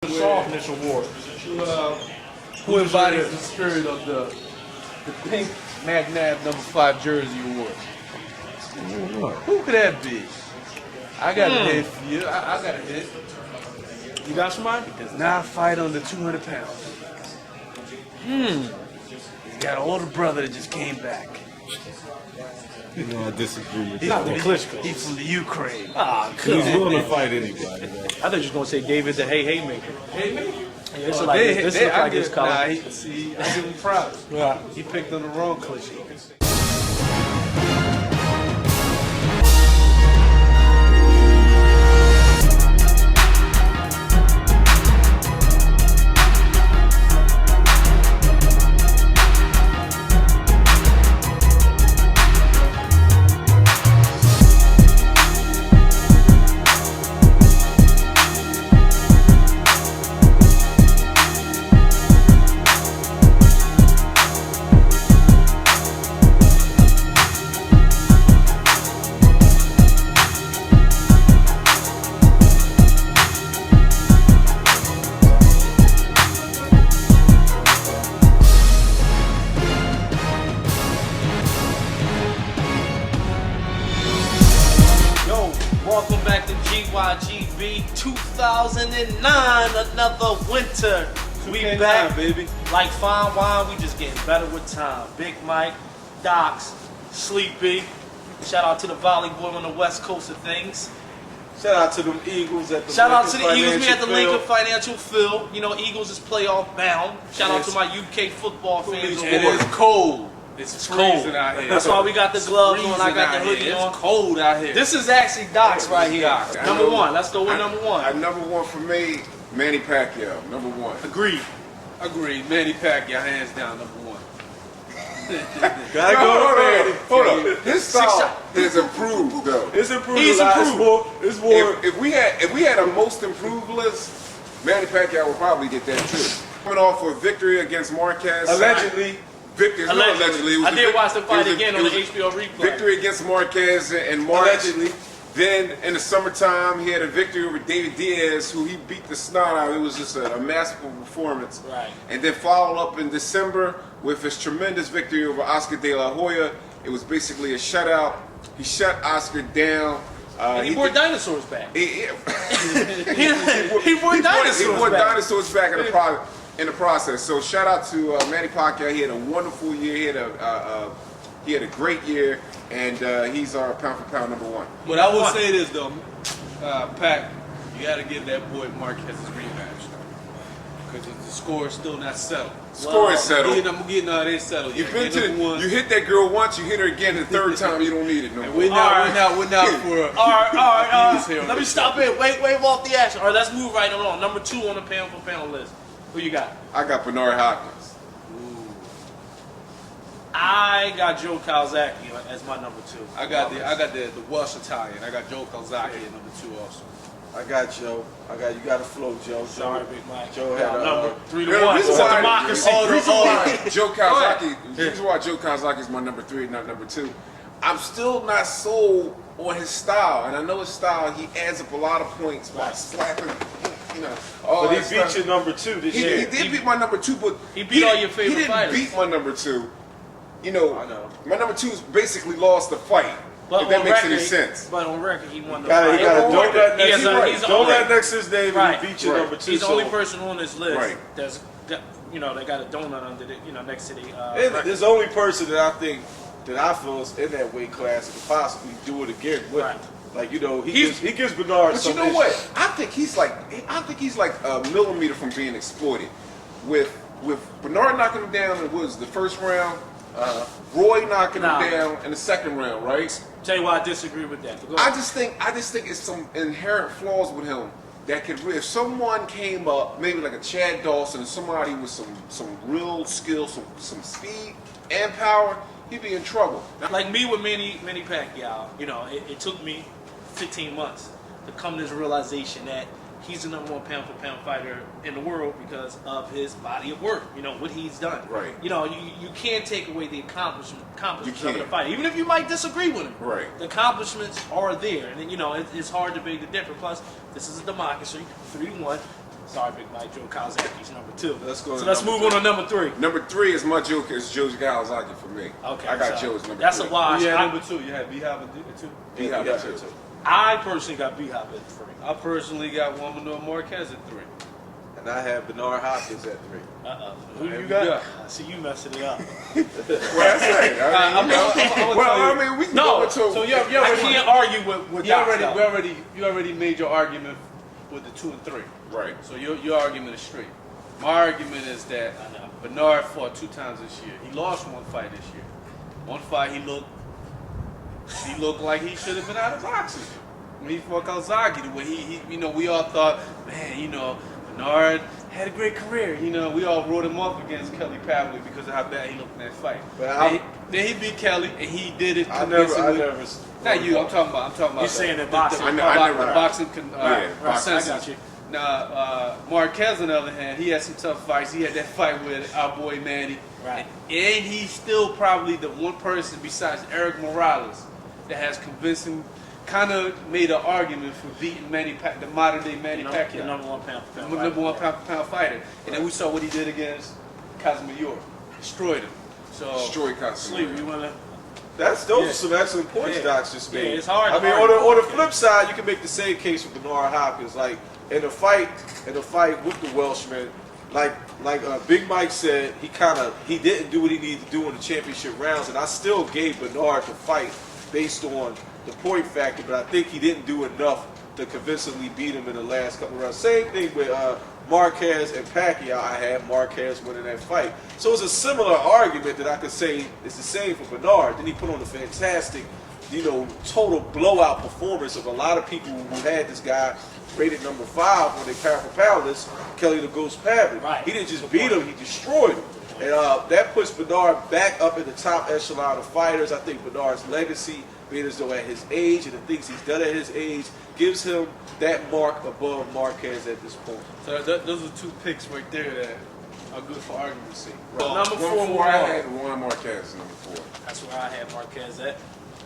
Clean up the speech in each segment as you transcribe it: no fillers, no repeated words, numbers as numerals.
The Softness Award. Who embodies the spirit of the pink McNabb #5 jersey award? Who could that be? I got a hit for you. I got a hit. You got somebody? Does not fight under 200 pounds. He's got an older brother that just came back. No, I disagree with He's that. from Klitschko. He's from the Ukraine. Ah, He's willing to fight anybody. I thought you was gonna say David the Hey Maker. Hey, man. Yeah, this look like his color. Nah, see, I give him props. Right. He picked on the wrong cliche. Welcome back to GYGB 2009, another winter. We back, baby. like fine wine, we just getting better with time. Big Mike, Docs, Sleepy. Shout out to the Volley Boy on the west coast of things. Shout out to them Eagles at the Shout out to the Lincoln Eagles, we had the Financial Lincoln Field. Financial Field. You know, Eagles is playoff bound. Shout out to my UK football fans. And it's cold. It's cold. freezing out here. That's why we got the gloves on, I Freezing got the out here. hoodie on. It's cold out here. This is actually Docs right here. Docs. Number one, let's go with number one. Number one for me, Manny Pacquiao. Number one. Agreed. Agreed. Manny Pacquiao, hands down, #1. Gotta go to Manny. Hold on. His style shot. is improved though. It's improved. He's a lot. improved. It's more. If we had a most improved list, Manny Pacquiao would probably get that too. Coming off a victory against Marquez. Allegedly. There's no allegedly. It was I did watch the fight it was again it on the was HBO replay. Victory against Marquez in March. Allegedly. Then in the summertime, he had a victory over David Diaz, who he beat the snot out. It was just a masterful performance. Right. And then followed up in December with his tremendous victory over Oscar De La Hoya. It was basically a shutout. He shut Oscar down. He brought dinosaurs back. He brought dinosaurs back. dinosaurs back in the process. So shout out to Manny Pacquiao. He had a wonderful year. He had a great year, and he's our pound for pound #1. But I will say this though, Pac, you got to give that boy Marquez's rematch because the score is still not settled. Score is settled. I'm getting all this settled. You hit that girl once, you hit her again. The third time, you don't need it no more. We're not for. All right. Eagles here on Let me this stop it. Wave off the action. All right, let's move right on. Number 2 on the pound for pound list. Who you got? I got Bernard Hopkins. I got Joe Calzaghe as my number 2. I got the Welsh Italian. I got Joe Calzaghe at #2 also. I got Joe. You got to flow, Joe. Sorry, Big Mike. Joe had a number 3 to The 1. reason It's a why- democracy. Joe Calzaghe. The reason why Joe Calzaghe is my number 3, not number 2. I'm still not sold on his style, and I know his style. He adds up a lot of points by slapping, But he beat your number 2 this year. He did beat my number 2, but He beat all your favorite He didn't fighters. beat my number 2. I know. My number 2 basically lost the fight. But if that on makes record, any sense. But on record, he won the He got fight. a donut He has next. a- he's a- Donut next to his name, Right. and he beat your Right. number 2. He's the only person on this list Right. that's got, they got a donut under the, next to the. And there's the only person that I think that I feel is in that weight class that could possibly do it again with Right. him. Like he gives Bernard But some you know what? I think he's like a millimeter from being exploited. With Bernard knocking him down in the first round, Roy knocking him down in the second round, right? Tell you why I disagree with that. Go I ahead. just think it's some inherent flaws with him that could, if someone came up, maybe like a Chad Dawson, somebody with some real skill, some speed and power, he'd be in trouble. Like me with Manny Pacquiao, it took me 15 months to come to this realization that he's the #1 pound for pound fighter in the world because of his body of work. What he's done. Right. You can't take away the accomplishments of the can't. fighter, even if you might disagree with him. Right. The accomplishments are there, and then it's hard to beg the difference. Plus, this is a democracy, 3-1. Sorry, Big Mike. Joe Kawasaki's number 2. Let's go So to let's number move on to number 3. Number 3 is my joke. Is Joe Galazaki for me. Okay, I got so Joe's number that's 3. a wash. You had I, number 2. You had B-Hop and two. B-Hop Yeah, at 2. I personally got B-Hop at 3. I personally got Juan Marquez at 3. And I have Bernard Hopkins at 3. Who There you we got? go. I see you messing it up. Well, that's right. I mean, we can No, go into. So you I already, can't argue with you Doc, already, though. you already made your argument with the 2 and 3. Right. So your argument is straight. My argument is that I know. Bernard fought 2 times this year. He lost 1 fight this year. 1 fight he looked like he should have been out of boxing. When he fought Kawasaki, the way he we all thought, man, Bernard had a great career. We all wrote him off against Kelly Pavlik because of how bad he looked in that fight. But Then he beat Kelly, and he did it I never. convincingly. Not you. I'm talking about. You're saying that boxing. I never- boxing. Yeah, boxing. I got you. Now, Marquez, on the other hand, he had some tough fights. He had that fight with our boy Manny. Right. And he's still probably the one person besides Eric Morales that has convincing, kind of made an argument for beating the modern day Manny The Pacquiao. number 1 pound for The pound. number 1 pound for pound fighter. And then we saw what he did against Kazmayor. Destroyed him. So, Destroy Sleep, Cosmo. you wanna? those are some excellent points Yeah. Doc's just made. Yeah, it's hard I to mean, argue. on the flip side, you can make the same case with Bernard Hopkins. Like in the fight with the Welshman, like Big Mike said, he didn't do what he needed to do in the championship rounds, and I still gave Bernard the fight based on the point factor, but I think he didn't do enough to convincingly beat him in the last couple rounds. Same thing with Marquez and Pacquiao. I had Marquez winning that fight. So it's a similar argument that I could say it's the same for Bernard. Then he put on a fantastic, total blowout performance of a lot of people who had this guy rated number 5 on their pound for pound list, Kelly the Ghost Pavlik. Right. He didn't just beat him, he destroyed him. And that puts Bernard back up in the top echelon of fighters. I think Bernard's legacy, being as though at his age and the things he's done at his age, gives him that mark above Marquez at this point. so those are 2 picks right there that are good for argument's sake. Well, number 4, Number 4, I had Juan Marquez. Number 4. That's where I had Marquez at.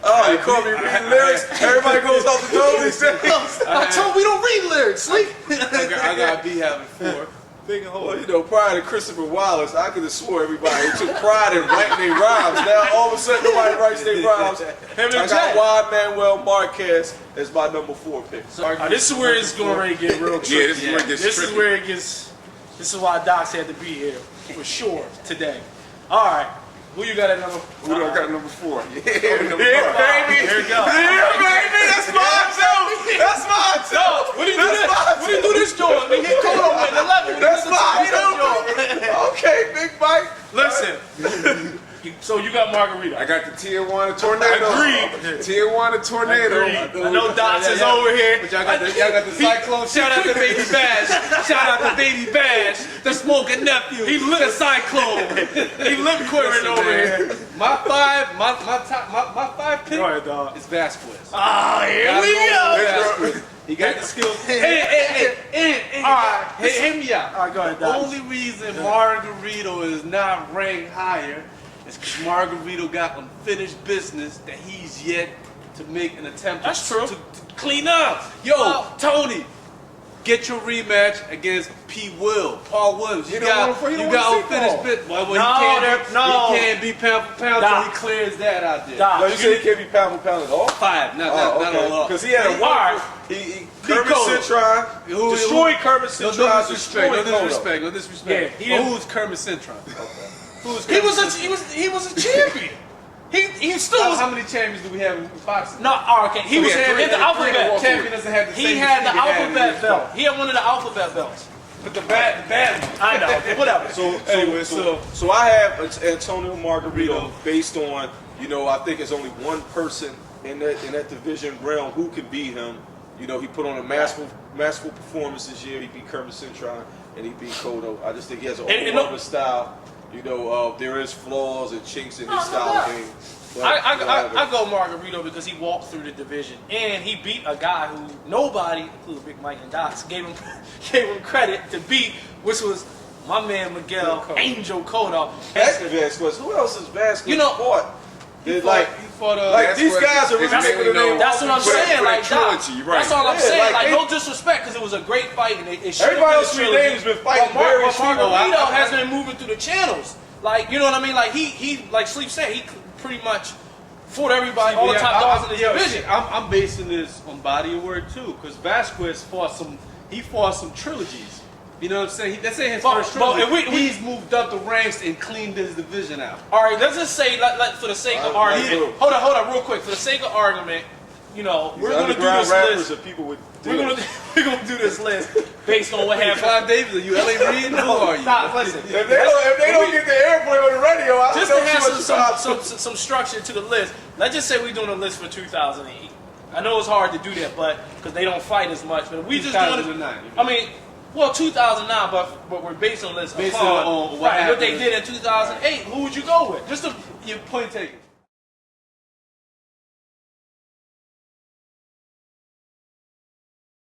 Oh, you call me reading lyrics? Everybody goes off the dome these days. I told we don't read lyrics. Sleep. I got B having 4. Big and Well, hole. prior to Christopher Wallace, I could have swore everybody took pride in writing their rhymes. Now all of a sudden nobody writes their rhymes. I got Juan Manuel Marquez as my number 4 pick. This is where it's going to get real tricky. Yeah, this is where it gets This tricky. is where it gets. This is why Docs had to be here for sure today. All right, who you got at number? Who do I got number 4? Yeah, number 4. baby. Here we go. Yeah, baby. That's mine too. That's mine too. What do you do this? What do you do this joint? We hit Kodo with 11. That's mine too. Okay, Big Mike. Listen. So you got Margarita. I got the Tijuana Tornado. Agreed. Tijuana Tornado. Agreed. I know Docs is over here. But y'all got the Cyclone. Shout out to Baby Bash. Shout out to Baby Bash. The smoking nephew. He lit the Cyclone. He lip quivering over here. My 5 pick Go ahead, dog. is Vasquez. Ah, here Gotta we go go. with Vasquez. He got the skills. All right. Hear me out. All right, go ahead, The Doc. only reason Margarito is not ranked higher is because Margarito got unfinished business that he's yet to make an attempt That's true. to clean up. Yo, Well- Tony, get your rematch against Paul Williams. You don't got want to- you don't got want to see unfinished Paul. business. Well, No. he can't be pound for pound Doc. until he clears that out there. Doc. No, you say he can't be pound for pound at all? 5, not a lot. Because he had a All right. Kermit Cotto. Cintron Who- destroyed Kermit No Cintron, disrespect. destroyed No Cotto. disrespect. No disrespect. Yeah, he didn't- Who's Kermit Cintron? Who's He was a champion. He still was. How many champions do we have in boxing? No, okay. He was had three- in the alphabet. Champion doesn't have the same. He had the mystique it alphabet in belt. He had one of the alphabet belts. But the bad one. I know. Whatever. So I have Antonio Margarito based on, I think there's only one person in that division realm who can beat him. He put on a masterful performance this year. He beat Kermit Cintron and he beat Cotto. I just think he has an overwhelming style. There is flaws and chinks in his style of game. But I go Margarito because he walked through the division and he beat a guy who nobody, including Big Mike and Docs, gave him credit to beat, which was my man Miguel Angel Cotto. Vasquez. Who else is Vasquez fought? He for the. Like, these guys are really it's making a name. That's what I'm For that- saying. for that Like, Doc, trilogy, right. that's all I'm Yeah, saying. like, Like, they- no disrespect, because it was a great fight, and it should Everybody have else been a we trilogy. named has been fighting But very sweet. Margarito has been moving through the channels. Like, you know what I mean? Like, he like Sleep said, he pretty much fought everybody, all the top dogs in his division. I'm basing this on body of work too, because Vasquez fought some trilogies. You know what I'm saying? That's in his But- first but trilogy. if we- He's moved up the ranks and cleaned his division out. All right, let's just say, like for the sake of argument, hold on, real quick. For the sake of argument, you know, we're gonna do Underground this rappers list. that people would We're gonna do this list based on what happened. Clive Davis, are you L.A. Reid? Who are you? Stop, listen. If they don't get the airplay on the radio, I Just don't to know have what you're some structure to the list. Let's just say we're doing a list for 2008. I know it's hard to do that, but because they don't fight as much. But if we just doing it. 2009. I mean, well, 2009, but we're based on list Based upon on what what they happened. did in 2008. Who would you go with? Just to Your point taken.